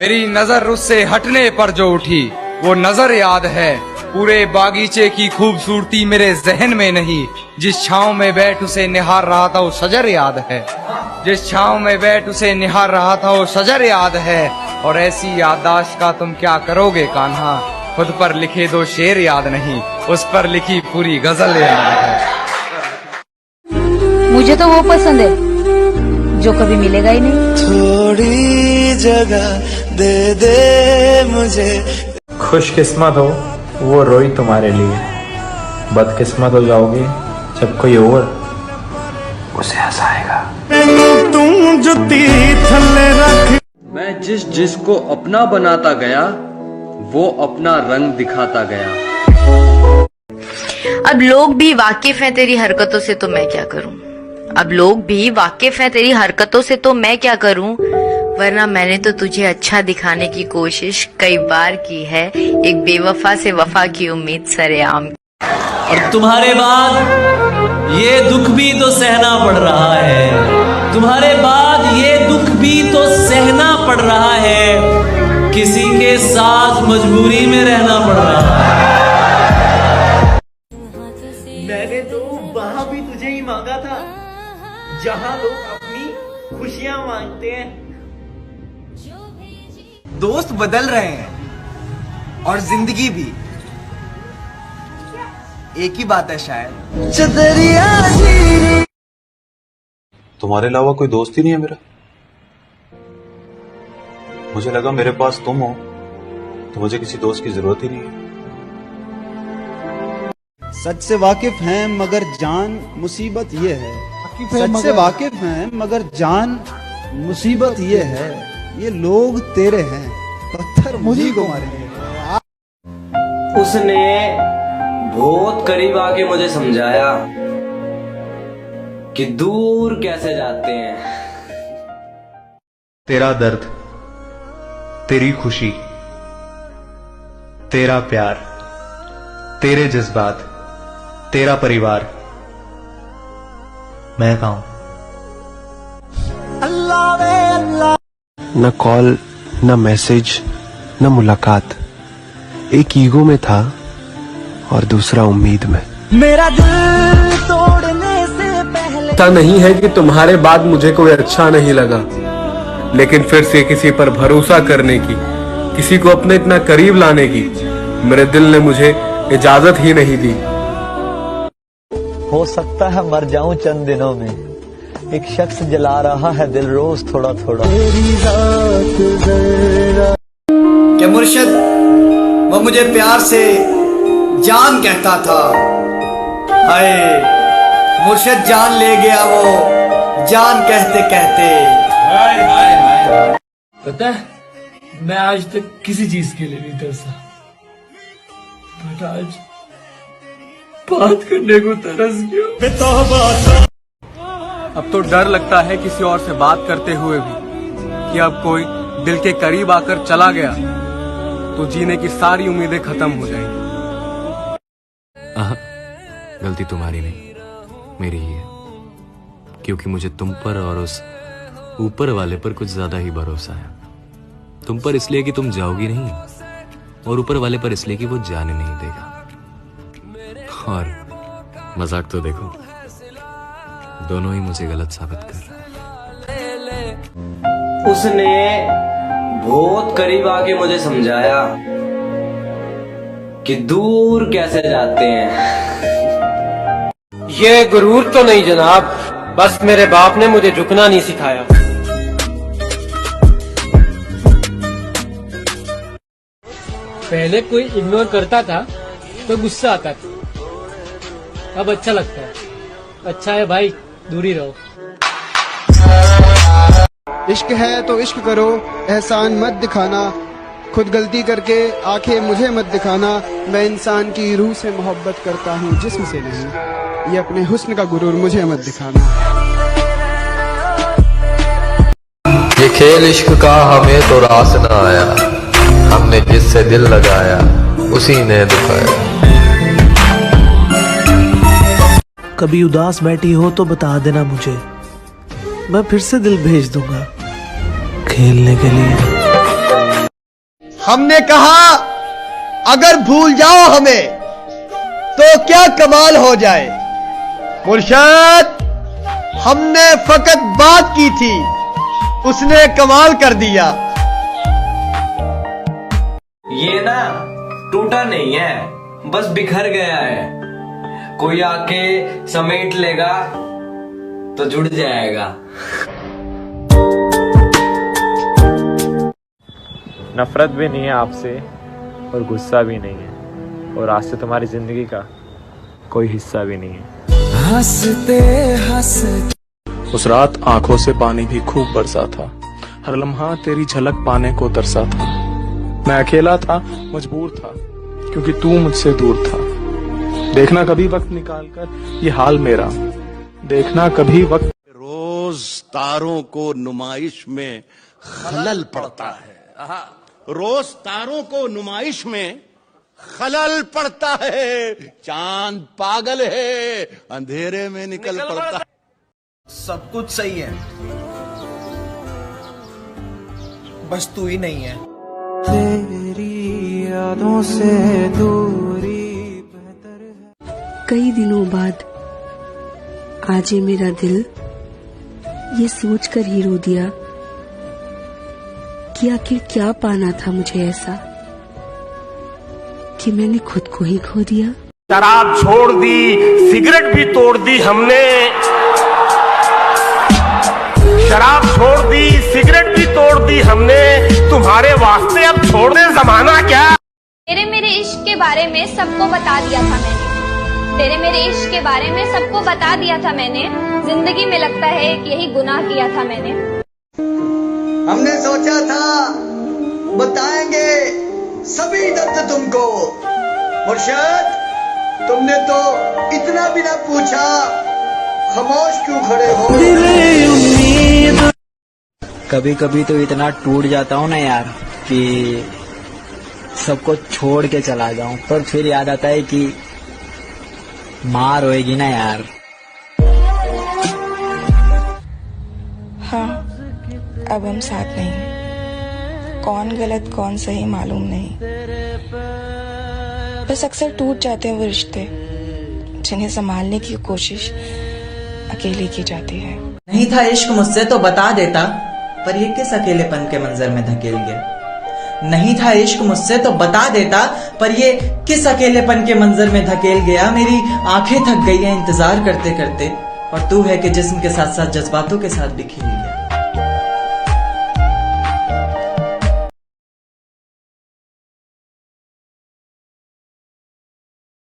मेरी नजर उससे हटने पर जो उठी वो नजर याद है। पूरे बागीचे की खूबसूरती मेरे जहन में नहीं। जिस छांव में बैठ उसे निहार रहा था वो शजर याद है। जिस छांव में बैठ उसे निहार रहा था वो शजर याद है। और ऐसी याददाश्त का तुम क्या करोगे कान्हा, खुद पर लिखे दो शेर याद नहीं, उस पर लिखी पूरी गजल याद है। मुझे तो वो पसंद है जो कभी मिलेगा ही नहीं। थोड़ी जगह दे दे मुझे। खुशकिस्मत हो वो रोई तुम्हारे लिए, बदकिस्मत हो जाओगे जब कोई और उसे हंसाएगा। तुम जुती थल्ले रख। मैं जिसको अपना बनाता गया वो अपना रंग दिखाता गया। अब लोग भी वाकिफ हैं तेरी हरकतों से तो मैं क्या करूं। अब लोग भी वाकिफ हैं तेरी हरकतों से तो मैं क्या करूं। वरना मैंने तो तुझे अच्छा दिखाने की कोशिश कई बार की है। एक बेवफा से वफा की उम्मीद सरेआम। और तुम्हारे बाद ये दुख भी तो सहना पड़ रहा है। तुम्हारे बाद ये दुख भी तो सहना पड़ रहा है। किसी के साथ मजबूरी में रहना पड़ रहा है। मैंने तो वहां भी तुझे ही मांगा था जहां लोग अपनी खुशियां मांगते हैं। दोस्त बदल रहे हैं और जिंदगी भी एक ही बात है शायद। तुम्हारे अलावा कोई दोस्त ही नहीं है मेरा। मुझे लगा मेरे पास तुम हो तो मुझे किसी दोस्त की जरूरत ही नहीं है। सच से वाकिफ हैं मगर जान मुसीबत ये है। सच से वाकिफ हैं मगर जान मुसीबत ये है। ये लोग तेरे हैं पत्थर मुझी को मारेंगे। उसने बहुत करीब आके मुझे समझाया कि दूर कैसे जाते हैं। तेरा दर्द, तेरी खुशी, तेरा प्यार, तेरे जज्बात, तेरा परिवार, मैं कहूं न कॉल न मैसेज न मुलाकात, एक ईगो में था और दूसरा उम्मीद में। मेरा दिल तोड़ने से पहले ऐसा नहीं है कि तुम्हारे बाद मुझे कोई अच्छा नहीं लगा, लेकिन फिर से किसी पर भरोसा करने की, किसी को अपने इतना करीब लाने की मेरे दिल ने मुझे इजाजत ही नहीं दी। हो सकता है मर जाऊं चंद दिनों में, एक शख्स जला रहा है दिल रोज थोड़ा थोड़ा। क्या मुर्शिद वो मुझे प्यार से जान कहता था। हाय मुर्शिद जान ले गया वो जान कहते कहते। हाय हाय हाय। पता है मैं आज तक किसी चीज के लिए नहीं तरसा, बट आज बात करने को तरस गया। अब तो डर लगता है किसी और से बात करते हुए भी कि अब कोई दिल के करीब आकर चला गया तो जीने की सारी उम्मीदें खत्म हो जाएंगी। गलती तुम्हारी नहीं, मेरी ही है, क्योंकि मुझे तुम पर और उस ऊपर वाले पर कुछ ज्यादा ही भरोसा है। तुम पर इसलिए कि तुम जाओगी नहीं, और ऊपर वाले पर इसलिए कि वो जाने नहीं देगा। और मजाक तो देखो, दोनों ही मुझे गलत साबित कर रहे हैं। उसने बहुत करीब आके मुझे समझाया कि दूर कैसे जाते हैं। ये गुरूर तो नहीं जनाब, बस मेरे बाप ने मुझे झुकना नहीं सिखाया। पहले कोई इग्नोर करता था तो गुस्सा आता था, अब अच्छा लगता है। अच्छा है भाई, दूरी रहो। इश्क है तो इश्क करो, एहसान मत दिखाना। खुद गलती करके आंखें मुझे मत दिखाना। मैं इंसान की रूह से मोहब्बत करता हूँ, जिस्म से नहीं। ये अपने हुस्न का गुरूर मुझे मत दिखाना। ये खेल इश्क का हमें तो रास न आया, हमने जिससे दिल लगाया उसी ने दुखाया। कभी उदास बैठी हो तो बता देना मुझे, मैं फिर से दिल भेज दूंगा खेलने के लिए। हमने कहा अगर भूल जाओ हमें तो क्या कमाल हो जाए। मुर्शद, हमने फकत बात की थी, उसने कमाल कर दिया। ये ना टूटा नहीं है, बस बिखर गया है। कोई आके समेट लेगा तो जुड़ जाएगा। नफरत भी नहीं है आपसे और गुस्सा भी नहीं है, और आज से तुम्हारी जिंदगी का कोई हिस्सा भी नहीं है। हंसते हंसते उस रात आंखों से पानी भी खूब बरसा था, हर लम्हा तेरी झलक पाने को तरसा था। मैं अकेला था, मजबूर था, क्योंकि तू मुझसे दूर था। देखना कभी वक्त निकालकर ये हाल मेरा, देखना कभी वक्त। रोज तारों को नुमाइश में खलल पड़ता है, रोज तारों को नुमाइश में खलल पड़ता है। चांद पागल है, अंधेरे में निकल पड़ता है। सब कुछ सही है, बस तू ही नहीं है। तेरी यादों से दूरी कई दिनों बाद आज ये मेरा दिल ये सोचकर ही रो दिया कि आखिर क्या पाना था मुझे ऐसा कि मैंने खुद को ही खो दिया। शराब छोड़ दी, सिगरेट भी तोड़ दी हमने, शराब छोड़ दी, सिगरेट भी तोड़ दी हमने, तुम्हारे वास्ते अब छोड़ने जमाना क्या। तेरे मेरे इश्क के बारे में सबको बता दिया था मैंने, तेरे मेरे इश्क के बारे में सबको बता दिया था मैंने। जिंदगी में लगता है कि यही गुनाह किया था मैंने। हमने सोचा था बताएंगे सभी दर्द तुमको, मुर्शद तुमने तो इतना भी ना पूछा, खामोश क्यों खड़े हो। कभी कभी तो इतना टूट जाता हूँ ना यार कि सबको छोड़ के चला जाऊं, पर फिर याद आता है कि माँ रोएगी ना यार। हाँ, अब हम साथ नहीं हैं। कौन गलत कौन सही मालूम नहीं, बस अक्सर टूट जाते हैं वो रिश्ते जिन्हें संभालने की कोशिश अकेले की जाती है। नहीं था इश्क मुझसे तो बता देता, पर ये किस अकेलेपन के मंजर में धकेल गया। नहीं था इश्क मुझसे तो बता देता, पर ये किस अकेलेपन के मंजर में धकेल गया। मेरी आंखें थक गई हैं इंतजार करते करते, और तू है कि जिस्म के साथ साथ जज्बातों के साथ भी खेल गया।